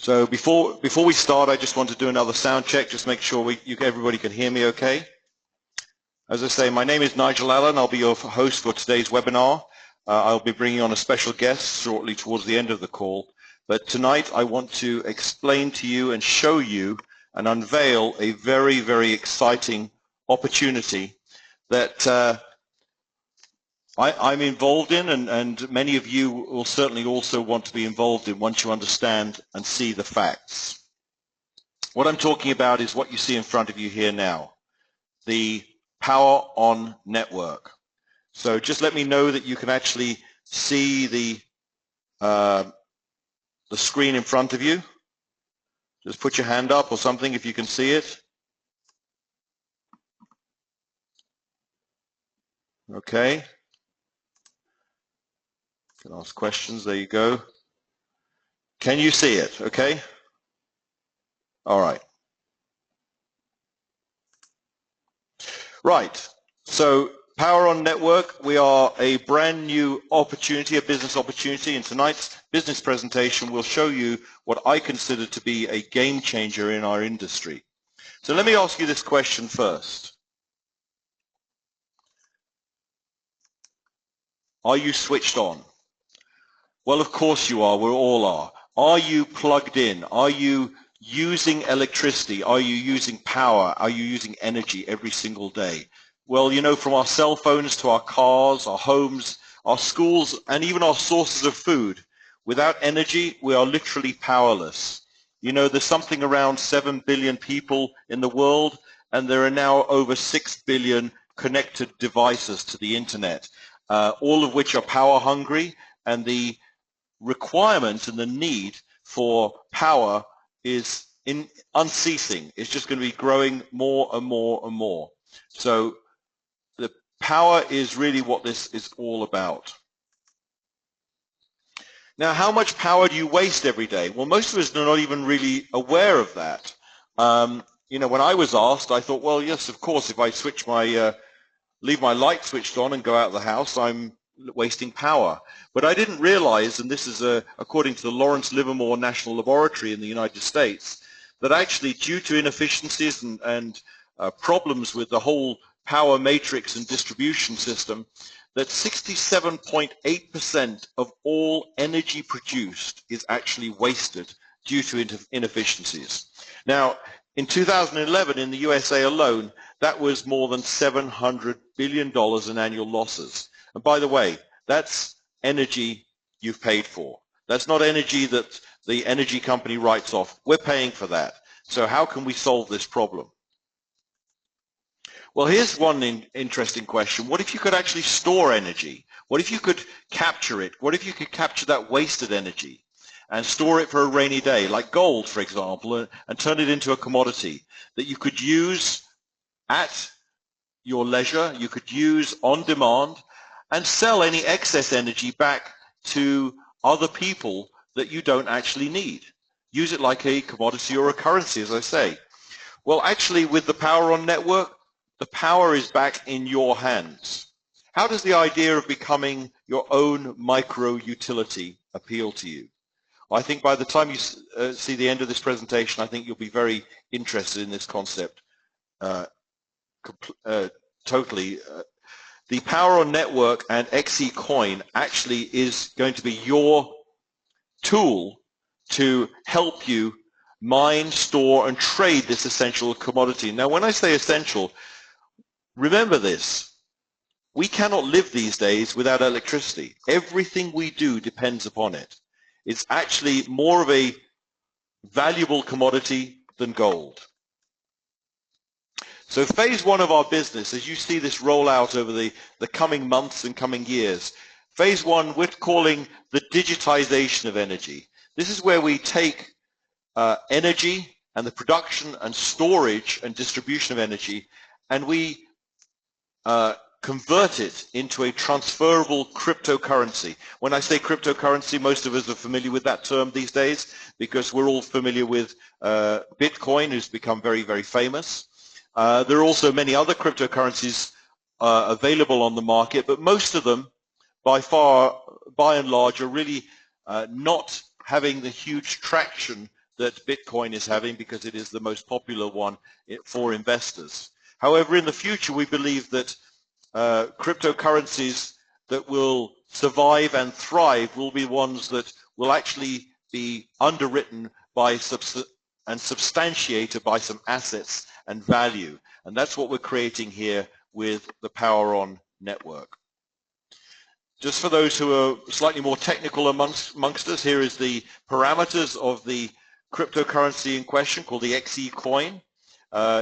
So before we start, I just want to do another sound check, just make sure everybody can hear me okay. As I say, my name is Nigel Allan. I'll be your host for today's webinar. I'll be bringing on a special guest shortly towards the end of the call. But tonight I want to explain to you and show you and unveil a very, very exciting opportunity that I'm involved in, and many of you will certainly also want to be involved in once you understand and see the facts. What I'm talking about is what you see in front of you here now, the Power On network. So just let me know that you can actually see the screen in front of you. Just put your hand up or something if you can see it. Okay. You can ask questions. There you go. Can you see it? Okay. All right. Right. So Power On Network, we are a brand new opportunity, a business opportunity. In tonight's business presentation, we'll show you what I consider to be a game changer in our industry. So let me ask you this question first. Are you switched on? Well, of course you are. We all are. Are you plugged in? Are you using electricity? Are you using power? Are you using energy every single day? Well, you know, from our cell phones to our cars, our homes, our schools, and even our sources of food, without energy, we are literally powerless. You know, there's something around 7 billion people in the world, and there are now over 6 billion connected devices to the internet, all of which are power hungry, and the requirement and the need for power is unceasing. It's just going to be growing more and more and more. So the power is really what this is all about. Now, how much power do you waste every day? Well, most of us are not even really aware of that. You know, when I was asked, I thought, well, yes, of course, if I switch leave my light switched on and go out of the house, I'm wasting power. But I didn't realize, and this is according to the Lawrence Livermore National Laboratory in the United States, that actually due to inefficiencies and problems with the whole power matrix and distribution system, that 67.8% of all energy produced is actually wasted due to inefficiencies. Now, in 2011, in the USA alone, that was more than $700 billion in annual losses. And by the way, that's energy you've paid for. That's not energy that the energy company writes off. We're paying for that. So how can we solve this problem? Well, here's one interesting question. What if you could actually store energy? What if you could capture it? What if you could capture that wasted energy and store it for a rainy day, like gold, for example, and turn it into a commodity that you could use at your leisure, you could use on demand, and sell any excess energy back to other people that you don't actually need. Use it like a commodity or a currency, as I say. Well, actually, with the Power On network, the power is back in your hands. How does the idea of becoming your own micro utility appeal to you? I think by the time you see the end of this presentation, I think you'll be very interested in this concept totally. The Power On network and XE Coin actually is going to be your tool to help you mine, store, and trade this essential commodity. Now, when I say essential, remember this. We cannot live these days without electricity. Everything we do depends upon it. It's actually more of a valuable commodity than gold. So phase one of our business, as you see this roll out over the coming months and coming years, phase one we're calling the digitization of energy. This is where we take energy and the production and storage and distribution of energy, and we convert it into a transferable cryptocurrency. When I say cryptocurrency, most of us are familiar with that term these days because we're all familiar with Bitcoin, who's become very, very famous. There are also many other cryptocurrencies available on the market, but most of them, by and large, are really not having the huge traction that Bitcoin is having because it is the most popular one for investors. However, in the future, we believe that cryptocurrencies that will survive and thrive will be ones that will actually be underwritten by and substantiated by some assets and value. And that's what we're creating here with the Power On network. Just for those who are slightly more technical amongst us, here is the parameters of the cryptocurrency in question called the XE coin.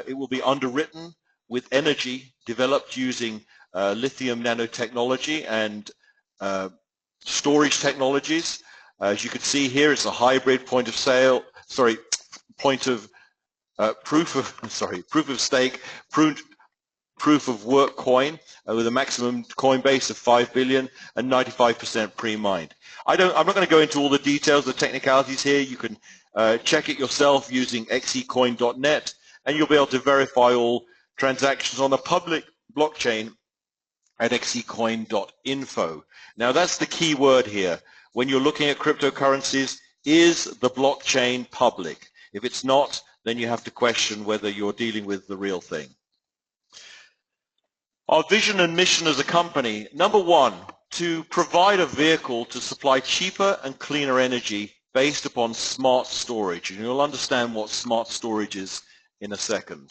It will be underwritten with energy developed using lithium nanotechnology and storage technologies. As you can see here, it's a hybrid proof of stake, proof of work coin with a maximum coin base of 5 billion and 95% pre-mined. I'm not going to go into all the details, the technicalities here. You can check it yourself using xecoin.net, and you'll be able to verify all transactions on a public blockchain at xecoin.info. Now that's the key word here. When you're looking at cryptocurrencies, is the blockchain public? If it's not, then you have to question whether you're dealing with the real thing. Our vision and mission as a company, number one, to provide a vehicle to supply cheaper and cleaner energy based upon smart storage. And you'll understand what smart storage is in a second.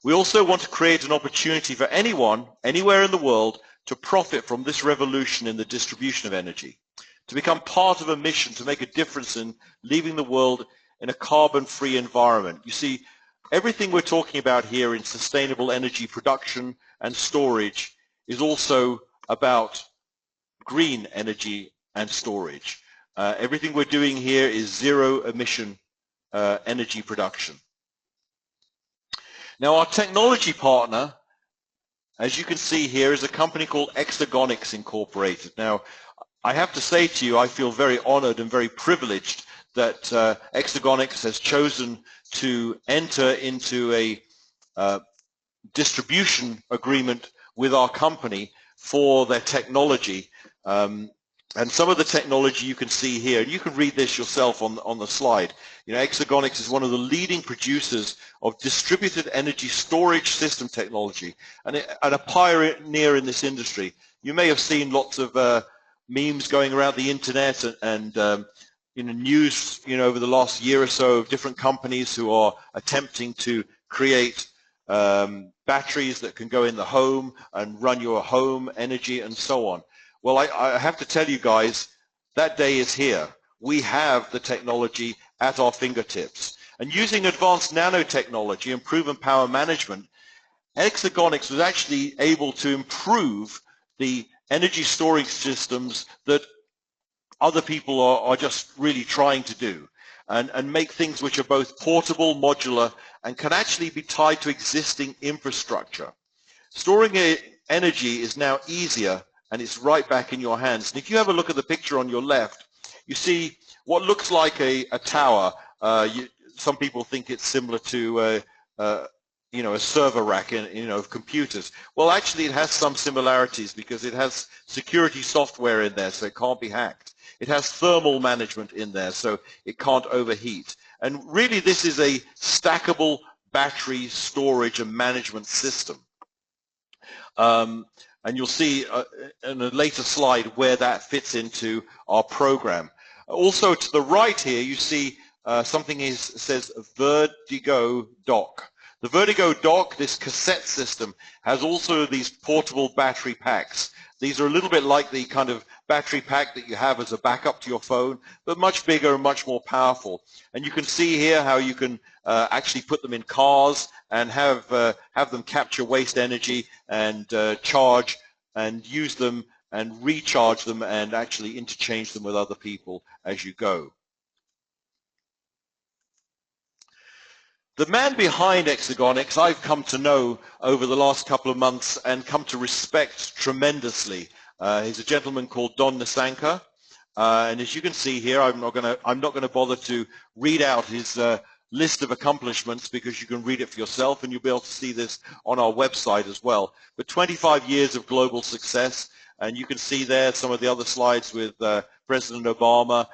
We also want to create an opportunity for anyone, anywhere in the world, to profit from this revolution in the distribution of energy, to become part of a mission to make a difference in leaving the world in a carbon-free environment. You see, everything we're talking about here in sustainable energy production and storage is also about green energy and storage. Everything we're doing here is zero emission energy production. Now our technology partner, as you can see here, is a company called Exergonics Incorporated. Now I have to say to you, I feel very honored and very privileged that Exergonics has chosen to enter into a distribution agreement with our company for their technology. And some of the technology you can see here, and you can read this yourself on the slide. You know, Exergonics is one of the leading producers of distributed energy storage system technology and a pioneer in this industry. You may have seen lots of memes going around the internet and news, over the last year or so of different companies who are attempting to create batteries that can go in the home and run your home energy and so on. Well, I have to tell you guys, that day is here. We have the technology at our fingertips. And using advanced nanotechnology and proven power management, Exergonics was actually able to improve the energy storage systems that other people are just really trying to do, and make things which are both portable, modular, and can actually be tied to existing infrastructure. Storing energy is now easier, and it's right back in your hands. And if you have a look at the picture on your left, you see what looks like a tower. Some people think it's similar to a server rack of computers. Well, actually it has some similarities because it has security software in there, so it can't be hacked. It has thermal management in there, so it can't overheat. And really this is a stackable battery storage and management system. And you'll see in a later slide where that fits into our program. Also to the right here you see something says Vertigo Dock. The Vertigo Dock, this cassette system, has also these portable battery packs. These are a little bit like the kind of battery pack that you have as a backup to your phone, but much bigger and much more powerful. And you can see here how you can actually put them in cars and have them capture waste energy and charge and use them and recharge them and actually interchange them with other people as you go. The man behind Exergonics I've come to know over the last couple of months and come to respect tremendously. He's a gentleman called Don Nasanka, and as you can see here, I'm not going to bother to read out his list of accomplishments because you can read it for yourself, and you'll be able to see this on our website as well. But 25 years of global success, and you can see there some of the other slides with President Obama.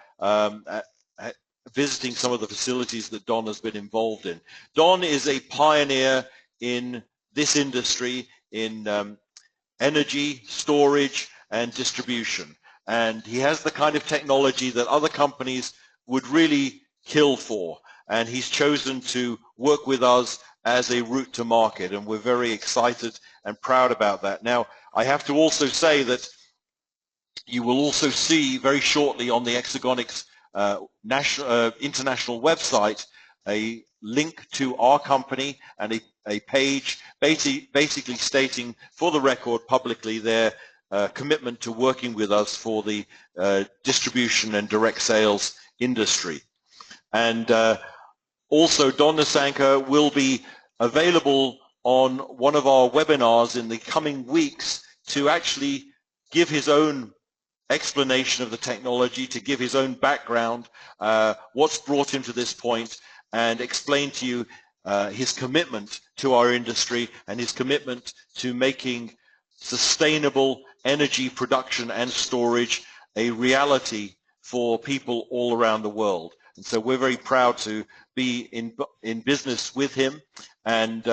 visiting some of the facilities that Don has been involved in. Don is a pioneer in this industry in energy, storage, and distribution. And he has the kind of technology that other companies would really kill for. And he's chosen to work with us as a route to market. And we're very excited and proud about that. Now, I have to also say that you will also see very shortly on the Hexagonics international website a link to our company and a page basically stating for the record publicly their commitment to working with us for the distribution and direct sales industry. And also Don Nasanka will be available on one of our webinars in the coming weeks to actually give his own explanation of the technology, to give his own background, what's brought him to this point, and explain to you his commitment to our industry and his commitment to making sustainable energy production and storage a reality for people all around the world. And so we're very proud to be in business with him, and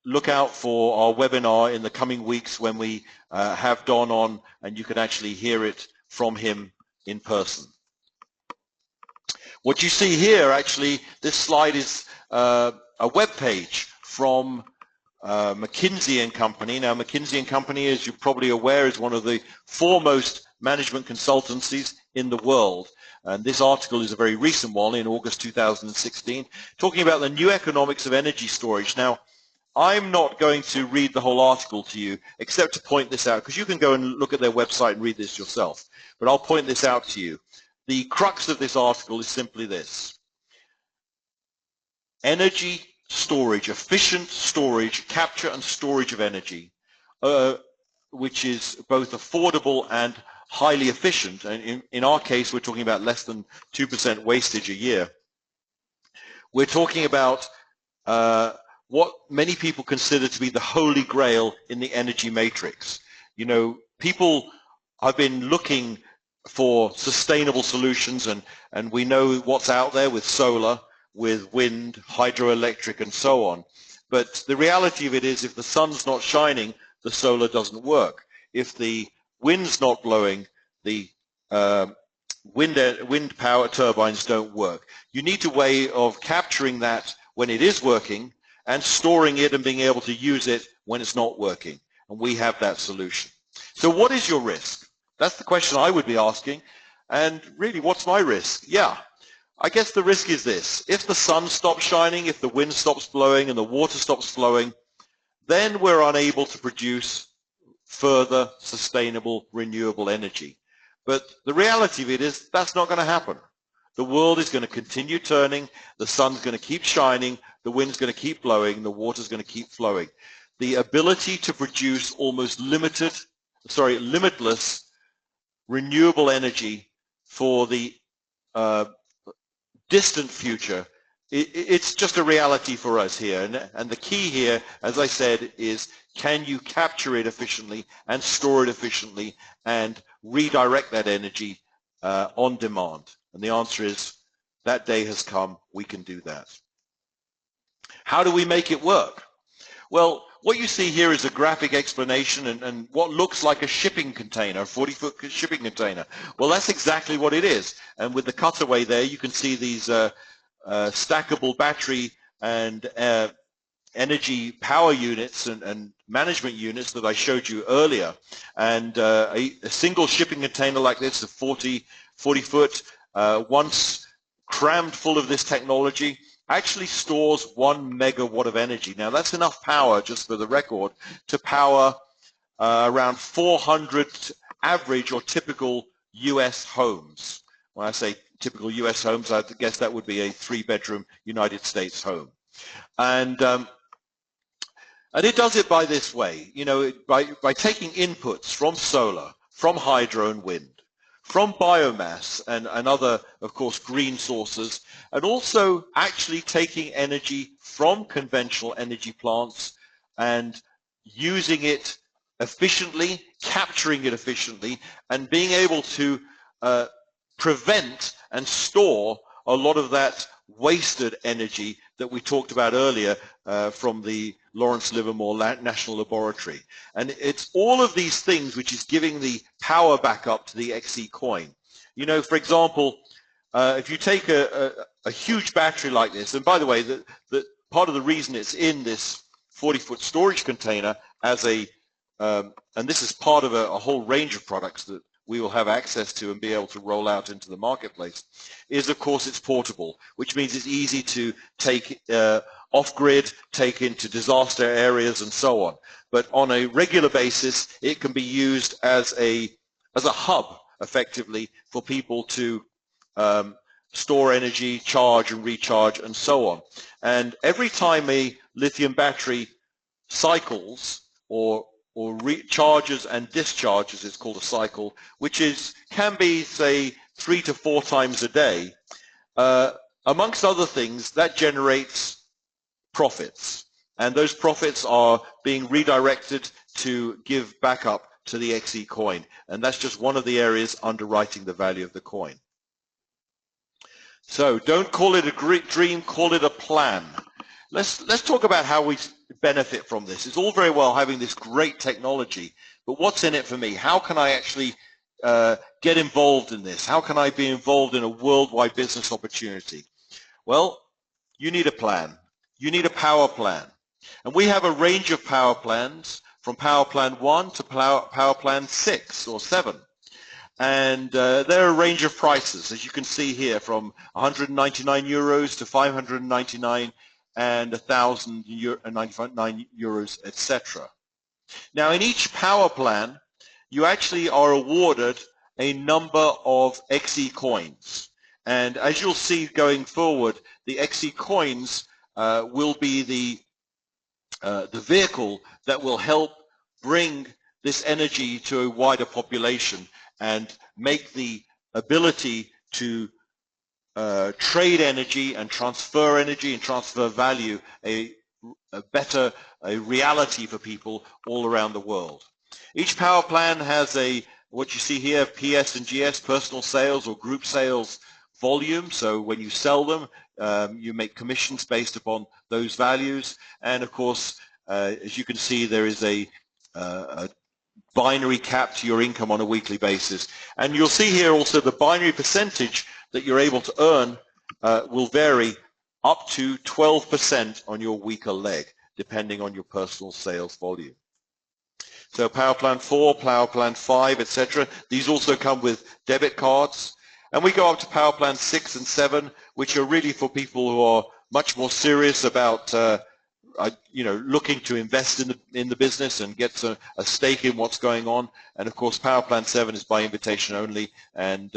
look out for our webinar in the coming weeks when we have Don on and you can actually hear it from him in person. What you see here, actually, this slide is a web page from McKinsey & Company. Now, McKinsey & Company, as you're probably aware, is one of the foremost management consultancies in the world. And this article is a very recent one in August 2016, talking about the new economics of energy storage. Now, I'm not going to read the whole article to you, except to point this out, because you can go and look at their website and read this yourself. But I'll point this out to you. The crux of this article is simply this: energy storage, efficient storage, capture and storage of energy, which is both affordable and highly efficient. And in our case, we're talking about less than 2% wastage a year. We're talking about what many people consider to be the holy grail in the energy matrix. You know, people have been looking for sustainable solutions, and we know what's out there with solar, with wind, hydroelectric, and so on. But the reality of it is, if the sun's not shining, the solar doesn't work. If the wind's not blowing, the wind power turbines don't work. You need a way of capturing that when it is working and storing it and being able to use it when it's not working. And we have that solution. So what is your risk? That's the question I would be asking. And really, what's my risk? Yeah, I guess the risk is this: if the sun stops shining, if the wind stops blowing and the water stops flowing, then we're unable to produce further sustainable renewable energy. But the reality of it is that's not going to happen. The world is going to continue turning, the sun's going to keep shining, the wind's going to keep blowing, the water's going to keep flowing. The ability to produce almost limitless renewable energy for the distant future, it's just a reality for us here. And the key here, as I said, is can you capture it efficiently and store it efficiently and redirect that energy on demand? And the answer is that day has come. We can do that. How do we make it work? Well, what you see here is a graphic explanation and what looks like a shipping container, a 40-foot shipping container. Well, that's exactly what it is. And with the cutaway there, you can see these stackable battery and energy power units and management units that I showed you earlier. And a single shipping container like this, a 40 foot, once crammed full of this technology, actually stores 1 megawatt of energy. Now that's enough power, just for the record, to power around 400 average or typical US homes. When I say typical US homes, I guess that would be a 3-bedroom United States home. And it does it by this way, you know, by taking inputs from solar, from hydro and wind, from biomass and other, of course, green sources, and also actually taking energy from conventional energy plants and using it efficiently, capturing it efficiently, and being able to prevent and store a lot of that wasted energy that we talked about earlier from the Lawrence Livermore National Laboratory. And it's all of these things which is giving the power back up to the XE coin. You know, for example, if you take a huge battery like this, and by the way, the part of the reason it's in this 40-foot storage container as a, and this is part of a whole range of products that we will have access to and be able to roll out into the marketplace, is of course it's portable, which means it's easy to take off-grid, take into disaster areas and so on. But on a regular basis, it can be used as a hub, effectively, for people to store energy, charge and recharge and so on. And every time a lithium battery cycles or recharges and discharges, it's called a cycle, which can be, say, 3 to 4 times a day. Amongst other things, that generates profits, and those profits are being redirected to give back up to the XE coin, and that's just one of the areas underwriting the value of the coin. So don't call it a dream, call it a plan. Let's talk about how we benefit from this. It's all very well having this great technology, but what's in it for me? How can I actually get involved in this? How can I be involved in a worldwide business opportunity? Well, you need a plan. You need a power plan. And we have a range of power plans, from Power Plan 1 to Power Plan 6 or 7. And there are a range of prices, as you can see here, from 199 euros to 599 and 1,099 euros, etc. Now, in each power plan, you actually are awarded a number of XE coins. And as you'll see going forward, the XE coins will be the vehicle that will help bring this energy to a wider population and make the ability to trade energy and transfer value a better reality for people all around the world. Each power plan has what you see here, PS and GS, personal sales or group sales volume. So when you sell them, you make commissions based upon those values. And of course, as you can see, there is a binary cap to your income on a weekly basis. And you'll see here also the binary percentage that you're able to earn will vary up to 12% on your weaker leg, depending on your personal sales volume. So Power Plan 4, Power Plan 5, etc. These also come with debit cards. And we go up to Power Plan 6 and 7, which are really for people who are much more serious about looking to invest in the business and get a stake in what's going on. And of course, Power Plan 7 is by invitation only, and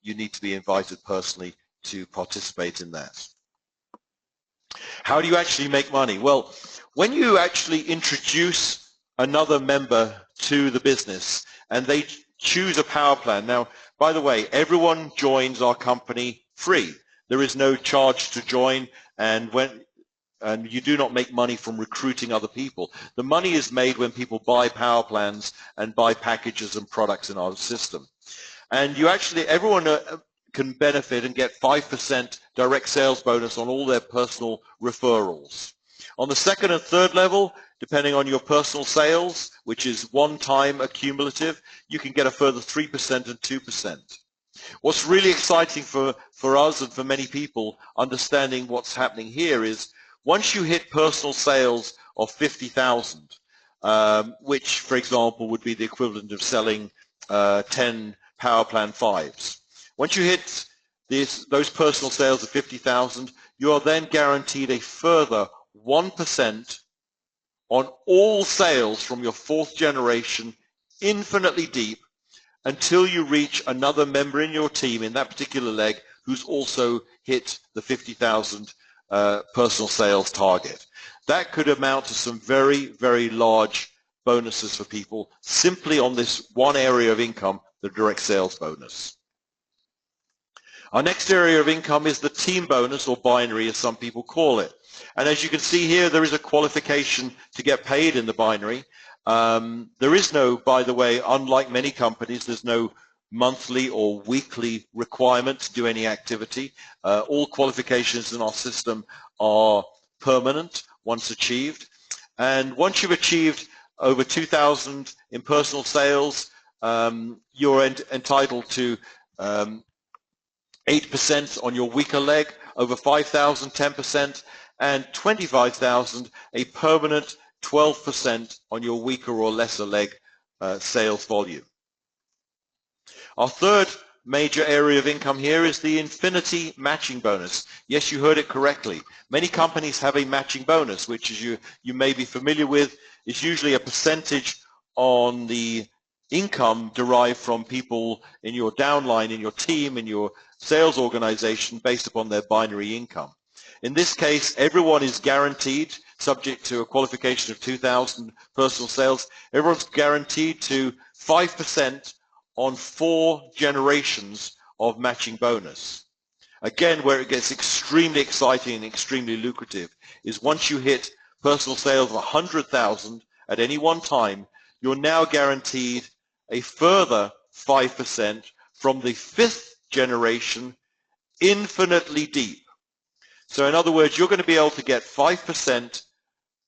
you need to be invited personally to participate in that. How do you actually make money? Well, when you actually introduce another member to the business and they choose a power plan. Now, by the way, everyone joins our company free. There is no charge to join, and you do not make money from recruiting other people. The money is made when people buy power plans and buy packages and products in our system. And everyone can benefit and get 5% direct sales bonus on all their personal referrals. On the second and third level, depending on your personal sales, which is one-time accumulative, you can get a further 3% and 2%. What's really exciting for us and for many people understanding what's happening here is once you hit personal sales of 50,000, which, for example, would be the equivalent of selling 10 Power Plan 5s. Once you hit those personal sales of 50,000, you are then guaranteed a further 1% on all sales from your fourth generation, infinitely deep, until you reach another member in your team in that particular leg who's also hit the 50,000 personal sales target. That could amount to some very, very large bonuses for people simply on this one area of income, the direct sales bonus. Our next area of income is the team bonus, or binary as some people call it. And as you can see here, there is a qualification to get paid in the binary. There is no, by the way, unlike many companies, there's no monthly or weekly requirement to do any activity. All qualifications in our system are permanent once achieved. And once you've achieved over 2,000 in personal sales, you're entitled to 8% on your weaker leg, over 5,000, 10%, and 25,000, a permanent 12% on your weaker or lesser leg sales volume. Our third major area of income here is the infinity matching bonus. Yes, you heard it correctly. Many companies have a matching bonus, which, as you may be familiar with, is usually a percentage on the income derived from people in your downline, in your team, in your sales organization, based upon their binary income. In this case, everyone is guaranteed, subject to a qualification of 2,000 personal sales, everyone's guaranteed to 5% on 4 generations of matching bonus. Again, where it gets extremely exciting and extremely lucrative is once you hit personal sales of 100,000 at any one time, you're now guaranteed a further 5% from the 5th generation, infinitely deep. So in other words, you're going to be able to get 5%,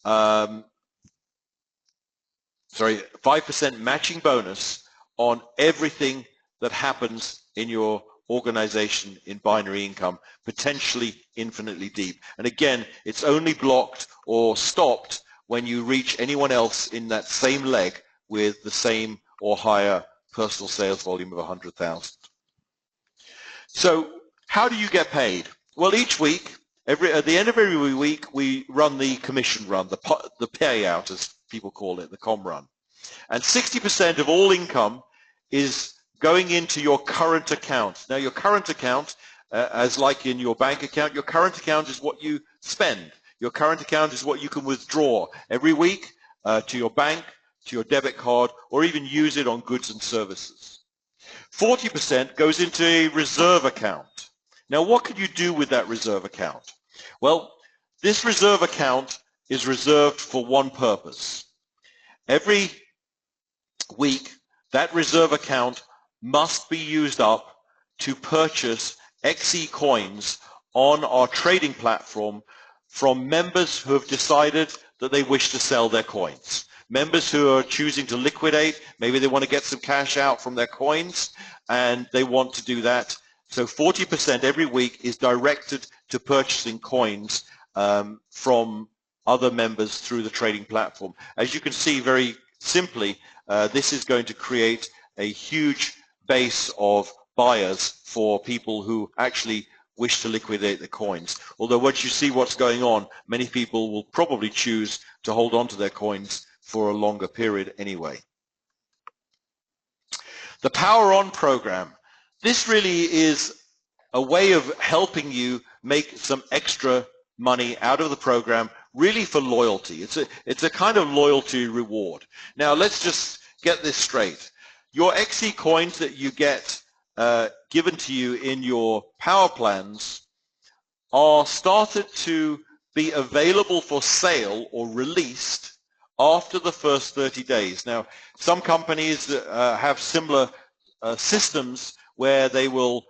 5% matching bonus on everything that happens in your organization in binary income, potentially infinitely deep. And again, it's only blocked or stopped when you reach anyone else in that same leg with the same or higher personal sales volume of 100,000. So how do you get paid? Well, each week, at the end of every week, we run the commission run, the payout, as people call it, the com run. And 60% of all income is going into your current account. Now, your current account, as like in your bank account, your current account is what you spend. Your current account is what you can withdraw every week to your bank, to your debit card, or even use it on goods and services. 40% goes into a reserve account. Now, what can you do with that reserve account? Well, this reserve account is reserved for one purpose. Every week, that reserve account must be used up to purchase XE coins on our trading platform from members who have decided that they wish to sell their coins. Members who are choosing to liquidate, maybe they want to get some cash out from their coins and they want to do that. So 40% every week is directed to purchasing coins from other members through the trading platform. As you can see very simply, this is going to create a huge base of buyers for people who actually wish to liquidate the coins. Although once you see what's going on, many people will probably choose to hold on to their coins for a longer period anyway. The Power On program. This really is a way of helping you make some extra money out of the program, really for loyalty. It's a kind of loyalty reward. Now, let's just get this straight. Your XE coins that you get given to you in your power plans are started to be available for sale or released after the first 30 days. Now, some companies have similar systems where they will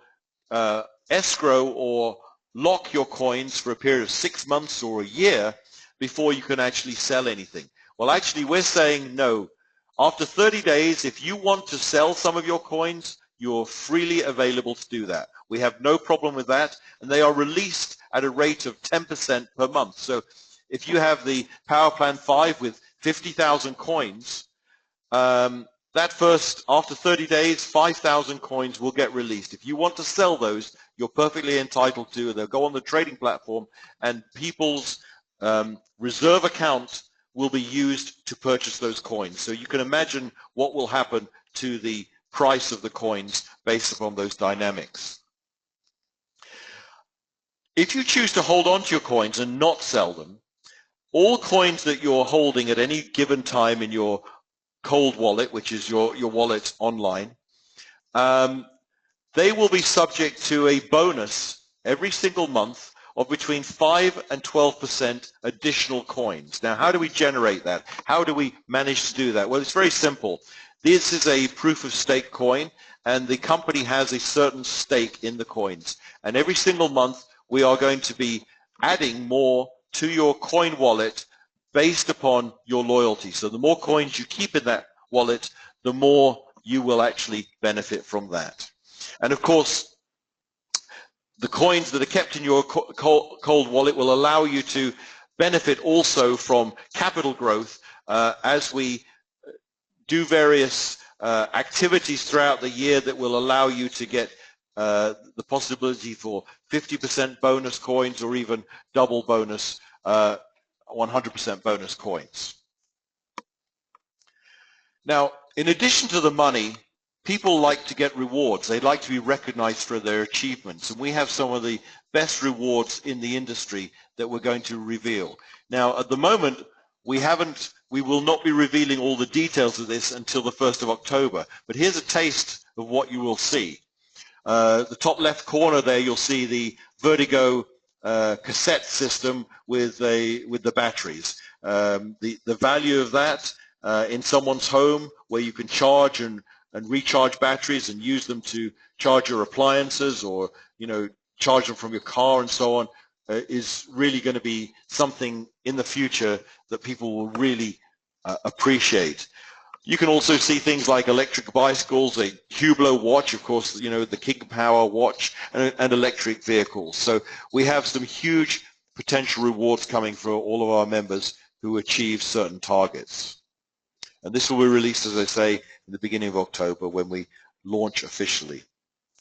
escrow or lock your coins for a period of 6 months or a year before you can actually sell anything. Well, actually, we're saying no. After 30 days, if you want to sell some of your coins, you're freely available to do that. We have no problem with that, and they are released at a rate of 10% per month. So if you have the Power Plan 5 with 50,000 coins, after 30 days, 5,000 coins will get released. If you want to sell those, you're perfectly entitled to. They'll go on the trading platform, and people's reserve account will be used to purchase those coins. So you can imagine what will happen to the price of the coins based upon those dynamics. If you choose to hold on to your coins and not sell them, all coins that you're holding at any given time in your cold wallet, which is your wallet online, they will be subject to a bonus every single month of between 5 and 12% additional coins. Now, how do we generate that? How do we manage to do that? Well, it's very simple. This is a proof of stake coin, and the company has a certain stake in the coins. And every single month we are going to be adding more to your coin wallet based upon your loyalty. So the more coins you keep in that wallet, the more you will actually benefit from that. And of course, the coins that are kept in your cold wallet will allow you to benefit also from capital growth as we do various activities throughout the year that will allow you to get the possibility for 50% bonus coins or even double bonus, 100% bonus coins. Now, in addition to the money, people like to get rewards. They like to be recognized for their achievements, and we have some of the best rewards in the industry that we're going to reveal. Now, at the moment, we will not be revealing all the details of this until the 1st of October, but here's a taste of what you will see. The top left corner there, you'll see the Vertigo cassette system with the batteries. The value of that in someone's home, where you can charge and recharge batteries and use them to charge your appliances, or charge them from your car and so on, is really going to be something in the future that people will really appreciate. You can also see things like electric bicycles, a Hublot watch, of course, the King Power watch, and electric vehicles. So we have some huge potential rewards coming for all of our members who achieve certain targets. And this will be released, as I say, in the beginning of October when we launch officially.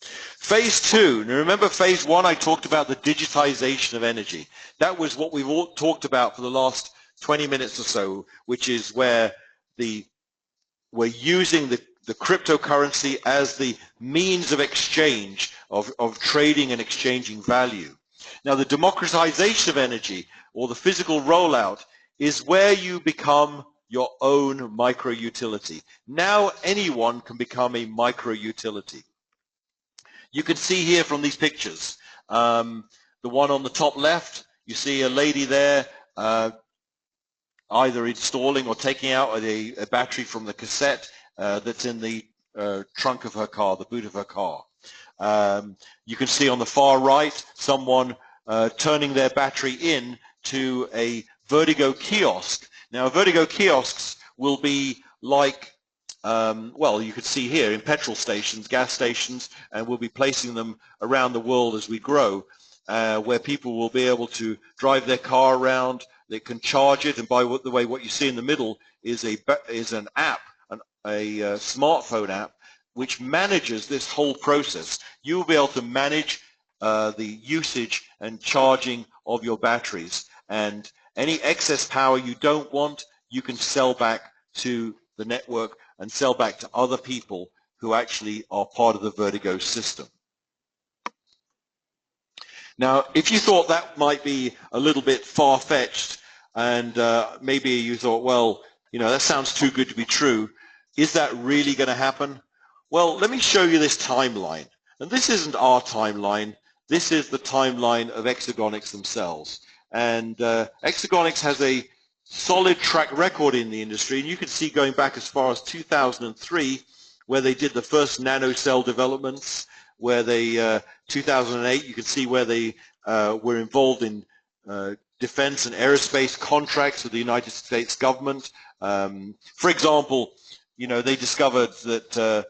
Phase 2. Now remember, phase 1, I talked about the digitization of energy. That was what we've all talked about for the last 20 minutes or so, which is where we're using the cryptocurrency as the means of exchange, of trading and exchanging value. Now the democratization of energy, or the physical rollout, is where you become your own micro-utility. Now anyone can become a micro-utility. You can see here from these pictures, the one on the top left, you see a lady there either installing or taking out a battery from the cassette that's in the trunk of her car, the boot of her car. You can see on the far right someone turning their battery in to a Vertigo kiosk. Now Vertigo kiosks will be like, well, you could see here in petrol stations, gas stations, and we'll be placing them around the world as we grow, where people will be able to drive their car around. They can charge it, and by the way, what you see in the middle is an app, a smartphone app, which manages this whole process. You will be able to manage the usage and charging of your batteries, and any excess power you don't want, you can sell back to the network and sell back to other people who actually are part of the Vertigo system. Now, if you thought that might be a little bit far-fetched, and maybe you thought, well, that sounds too good to be true, is that really going to happen? Well, let me show you this timeline. And this isn't our timeline. This is the timeline of Exagonix themselves. And Exagonix has a solid track record in the industry, and you can see going back as far as 2003, where they did the first nanocell developments, where they 2008, you can see where they were involved in defense and aerospace contracts with the United States government. For example, they discovered that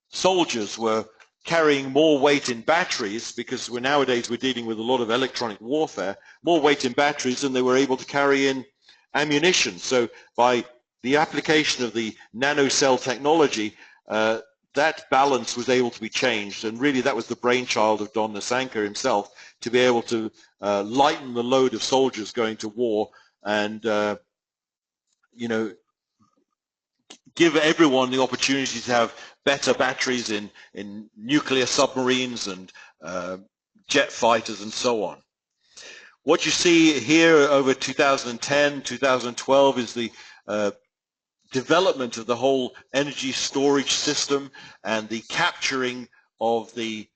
soldiers were carrying more weight in batteries, because nowadays we're dealing with a lot of electronic warfare, more weight in batteries than they were able to carry in ammunition. So by the application of the nanocell technology, that balance was able to be changed, and really that was the brainchild of Don Nasanka himself, to be able to lighten the load of soldiers going to war and give everyone the opportunity to have better batteries in nuclear submarines and jet fighters and so on. What you see here over 2010, 2012 is the development of the whole energy storage system and the capturing of the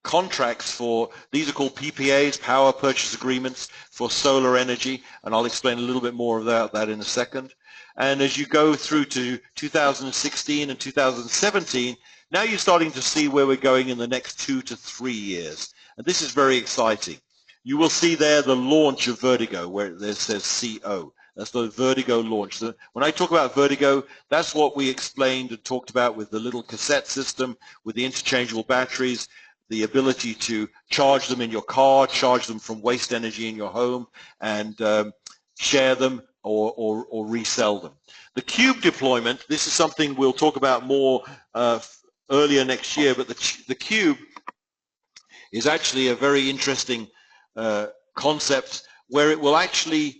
contracts for, these are called PPAs, power purchase agreements for solar energy, and I'll explain a little bit more about that in a second. And as you go through to 2016 and 2017, now you're starting to see where we're going in the next 2 to 3 years. And this is very exciting. You will see there the launch of Vertigo, where it says CO. That's the Vertigo launch. So when I talk about Vertigo, that's what we explained and talked about with the little cassette system, with the interchangeable batteries, the ability to charge them in your car, charge them from waste energy in your home, and share them or resell them. The Cube deployment, this is something we'll talk about more earlier next year, but the Cube is actually a very interesting concept where it will actually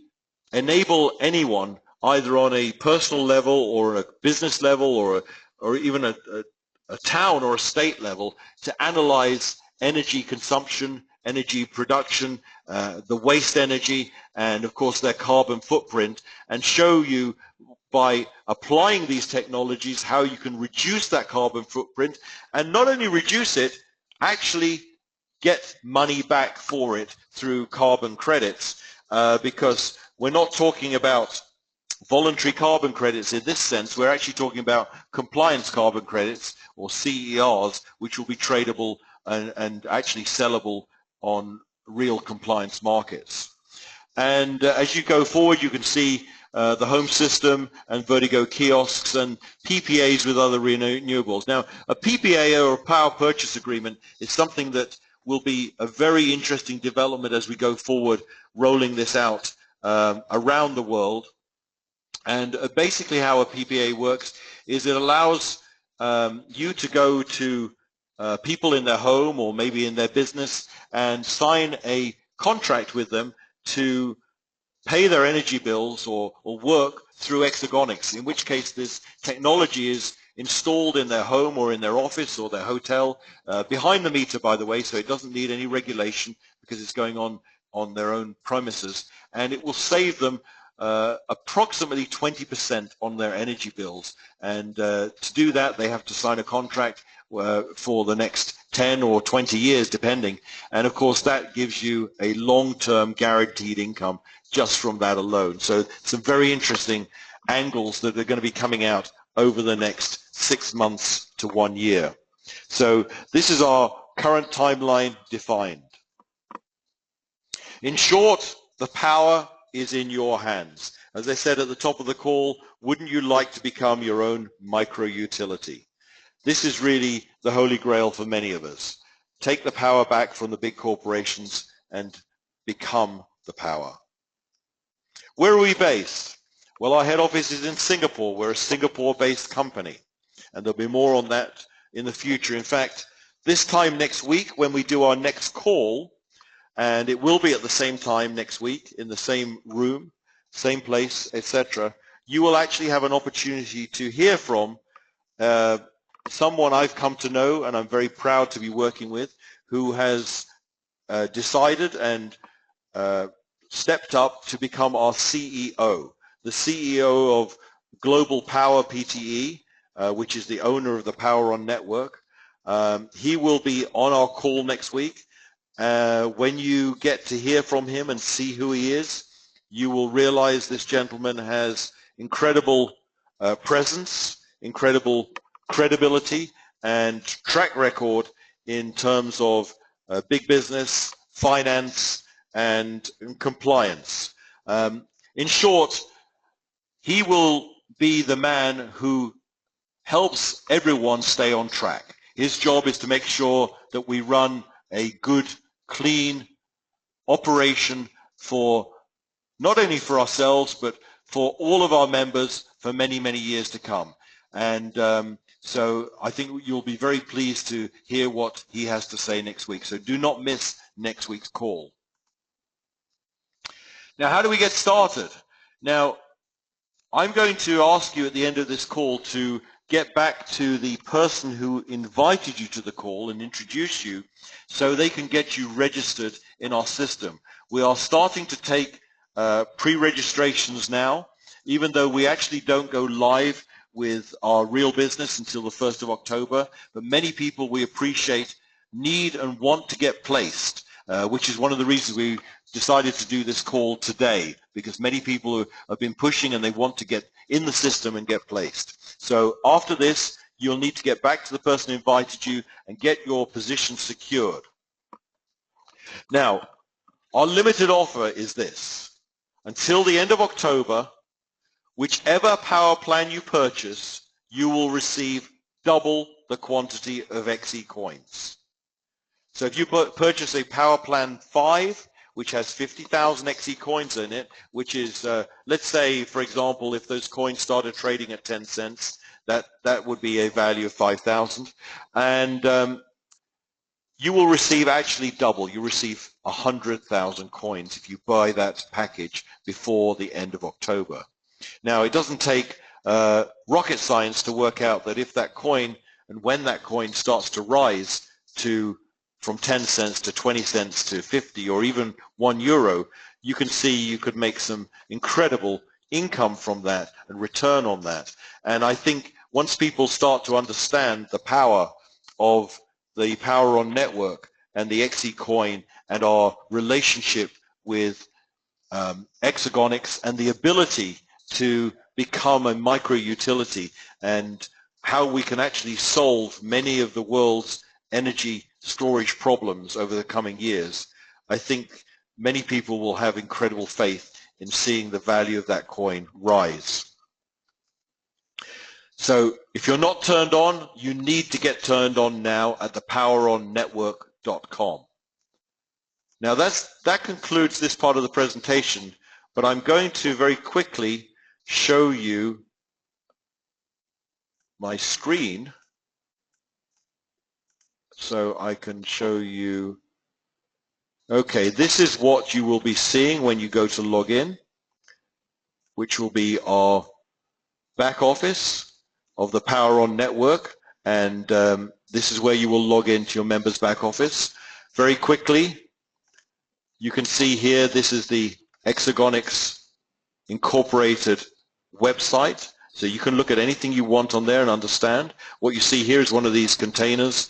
enable anyone, either on a personal level or a business level or even a town or a state level, to analyze energy consumption, energy production, the waste energy, and of course their carbon footprint, and show you by applying these technologies how you can reduce that carbon footprint, and not only reduce it, actually get money back for it through carbon credits, because we're not talking about voluntary carbon credits in this sense. We're actually talking about compliance carbon credits, or CERs, which will be tradable and actually sellable on real compliance markets. And as you go forward, you can see the home system and Vertigo kiosks and PPAs with other renewables. Now, a PPA, or a power purchase agreement, is something that will be a very interesting development as we go forward, rolling this out around the world. And basically how a PPA works is it allows you to go to people in their home or maybe in their business and sign a contract with them to pay their energy bills or work through Exagonics, in which case this technology is installed in their home or in their office or their hotel, behind the meter, by the way, so it doesn't need any regulation because it's going on their own premises, and it will save them approximately 20% on their energy bills. And to do that, they have to sign a contract for the next 10 or 20 years, depending. And of course, that gives you a long-term guaranteed income just from that alone. So some very interesting angles that are going to be coming out over the next 6 months to 1 year. So this is our current timeline defined. In short, the power is in your hands. As I said at the top of the call, wouldn't you like to become your own micro-utility? This is really the holy grail for many of us. Take the power back from the big corporations and become the power. Where are we based? Well, our head office is in Singapore. We're a Singapore-based company, and there'll be more on that in the future. In fact, this time next week when we do our next call, and it will be at the same time next week in the same room, same place, etc., you will actually have an opportunity to hear from someone I've come to know and I'm very proud to be working with, who has decided and stepped up to become our CEO, the CEO of Global Power PTE, which is the owner of the Power On network. He will be on our call next week. When you get to hear from him and see who he is, you will realize this gentleman has incredible presence, incredible credibility, and track record in terms of big business, finance, and compliance. In short, he will be the man who helps everyone stay on track. His job is to make sure that we run a good, clean operation for not only for ourselves but for all of our members for many, many years to come. And so I think you'll be very pleased to hear what he has to say next week. So do not miss next week's call. Now, how do we get started? Now, I'm going to ask you at the end of this call to get back to the person who invited you to the call and introduce you so they can get you registered in our system. We are starting to take pre-registrations now, even though we actually don't go live with our real business until the 1st of October. But many people, we appreciate need and want to get placed, which is one of the reasons we decided to do this call today, because many people have been pushing and they want to get in the system and get placed. So after this, you'll need to get back to the person who invited you and get your position secured. Now, our limited offer is this. Until the end of October, whichever power plan you purchase, you will receive double the quantity of XE coins. So if you purchase a power plan 5, which has 50,000 XE coins in it, which is, let's say, for example, if those coins started trading at 10 cents, that would be a value of 5,000. And you will receive actually double. You receive 100,000 coins if you buy that package before the end of October. Now, it doesn't take rocket science to work out that if that coin and when that coin starts to rise from 10 cents to 20 cents to 50 or even €1, you can see you could make some incredible income from that and return on that. And I think once people start to understand the power of the Power On network and the XE coin and our relationship with Exogonics and the ability to become a micro utility and how we can actually solve many of the world's energy storage problems over the coming years, I think many people will have incredible faith in seeing the value of that coin rise. So if you're not turned on, you need to get turned on now at thepoweronnetwork.com. Now that concludes this part of the presentation, but I'm going to very quickly show you my screen so I can show you. Okay, this is what you will be seeing when you go to log in, which will be our back office of the Power On network, and this is where you will log into your members back office. Very quickly, you can see here this is the Exogonics Incorporated website, so you can look at anything you want on there and understand. What you see here is one of these containers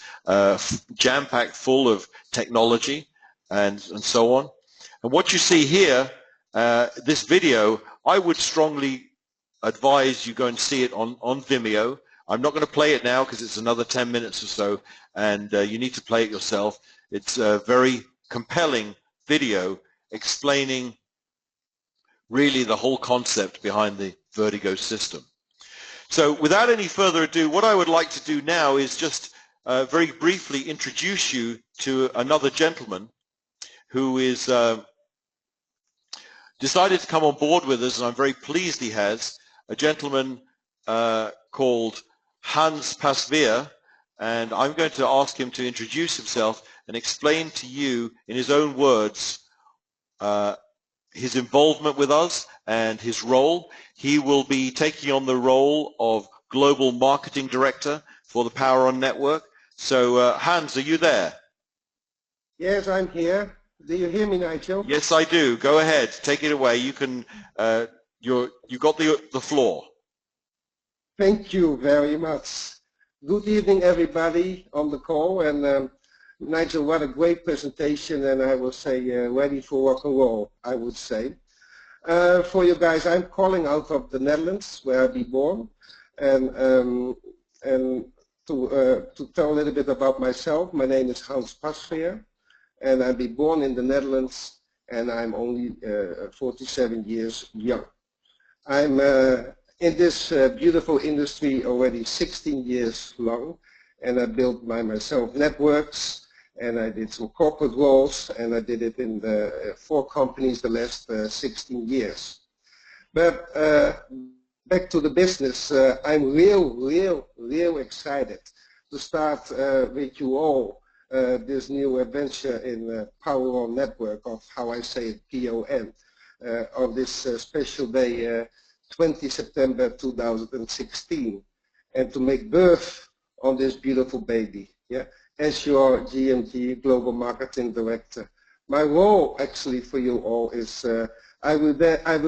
jam-packed full of technology and so on. And what you see here, this video, I would strongly advise you go and see it on Vimeo. I'm not going to play it now because it's another 10 minutes or so, and you need to play it yourself. It's a very compelling video explaining really the whole concept behind the Vertigo system. So without any further ado, what I would like to do now is just very briefly introduce you to another gentleman who is decided to come on board with us, and I'm very pleased he has, a gentleman called Hans Pasveer, and I'm going to ask him to introduce himself and explain to you in his own words his involvement with us and his role. He will be taking on the role of Global Marketing Director for the Power On Network. So Hans, are you there? Yes, I'm here. Do you hear me, Nigel? Yes, I do. Go ahead. Take it away. You can. You got the floor. Thank you very much. Good evening, everybody on the call. And Nigel, what a great presentation, and I will say ready for rock and roll, I would say. For you guys, I'm calling out of the Netherlands, where I was born, and to tell a little bit about myself, my name is Hans Pasveer, and I was born in the Netherlands, and I'm only 47 years young. I'm in this beautiful industry already 16 years long, and I built by myself networks, and I did some corporate roles, and I did it in the 4 companies the last 16 years. But back to the business, I'm real excited to start with you all this new adventure in Power On Network, of how I say it, PON, on this special day, 20 September 2016, and to make birth on this beautiful baby. Yeah, as your GMT Global Marketing Director. My role actually for you all is I will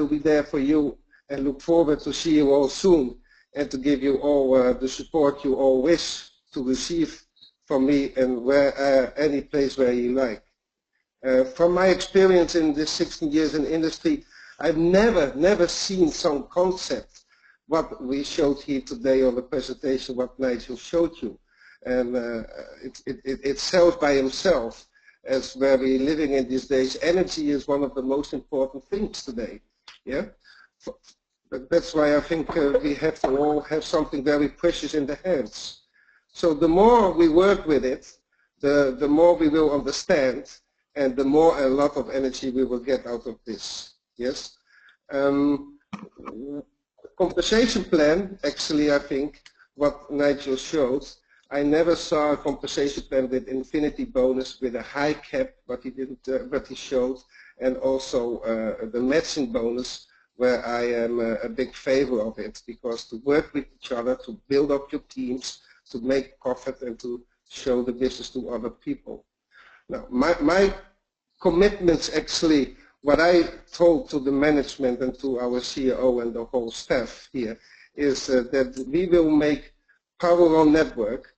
be there for you, and look forward to see you all soon, and to give you all the support you all wish to receive for me and where any place where you like. From my experience in this 16 years in industry, I've never seen some concept what we showed here today on the presentation, what Nigel showed you. And it sells by himself, as where we're living in these days. Energy is one of the most important things today. Yeah, that's why I think we have to all have something very precious in the hands. So the more we work with it, the more we will understand, and the more a lot of energy we will get out of this. Yes. Compensation plan, actually, I think what Nigel showed, I never saw a compensation plan with infinity bonus with a high cap, but he showed, and also the matching bonus, where I am a big favor of it, because to work with each other, to build up your teams, to make profit, and to show the business to other people. Now, my commitments, actually, what I told to the management and to our CEO and the whole staff here is that we will make Power On Network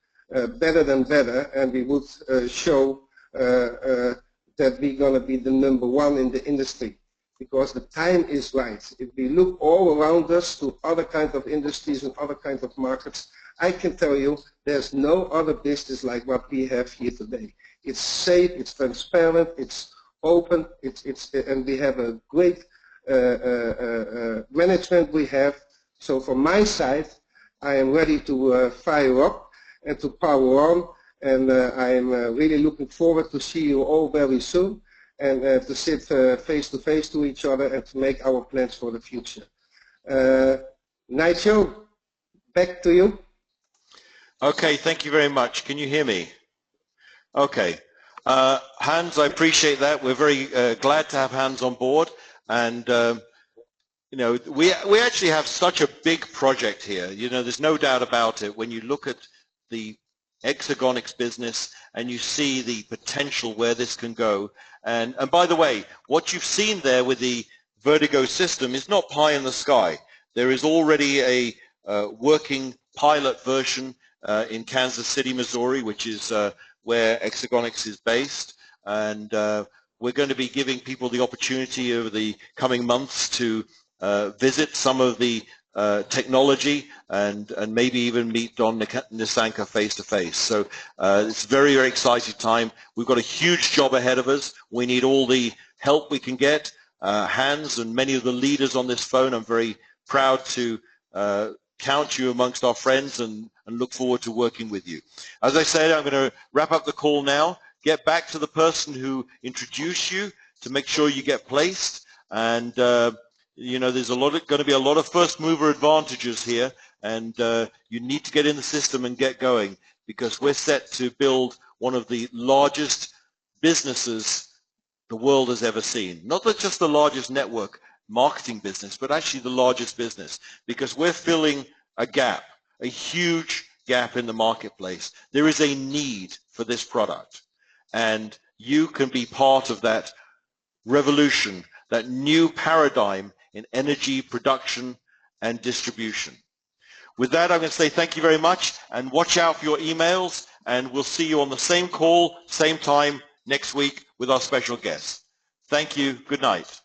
better than better, and we would show that we're going to be the #1 in the industry, because the time is right. If we look all around us to other kinds of industries and other kinds of markets, I can tell you there's no other business like what we have here today. It's safe, it's transparent, it's open, and we have a great management we have. So from my side, I am ready to fire up and to power on, and I am really looking forward to see you all very soon, and to sit face to face to each other and to make our plans for the future. Nigel, back to you. Okay, thank you very much. Can you hear me? Okay. Hans, I appreciate that. We're very glad to have Hans on board, and you know, we actually have such a big project here. You know, there's no doubt about it. When you look at the Hexagonics business and you see the potential where this can go, and by the way, what you've seen there with the Vertigo system is not pie in the sky. There is already a working pilot version in Kansas City, Missouri, which is where Hexagonics is based, and we're going to be giving people the opportunity over the coming months to visit some of the technology and maybe even meet Don Nisanka face to face. So it's a very, very exciting time. We've got a huge job ahead of us. We need all the help we can get. Hans and many of the leaders on this phone, I'm very proud to count you amongst our friends, and look forward to working with you. As I said, I'm going to wrap up the call now, get back to the person who introduced you to make sure you get placed, and you know, there's going to be a lot of first mover advantages here, and you need to get in the system and get going, because we're set to build one of the largest businesses the world has ever seen. Not just the largest network marketing business, but actually the largest business, because we're filling a gap, a huge gap in the marketplace. There is a need for this product, and you can be part of that revolution, that new paradigm in energy production and distribution. With that, I'm going to say thank you very much, and watch out for your emails, and we'll see you on the same call, same time next week with our special guest. Thank you. Good night.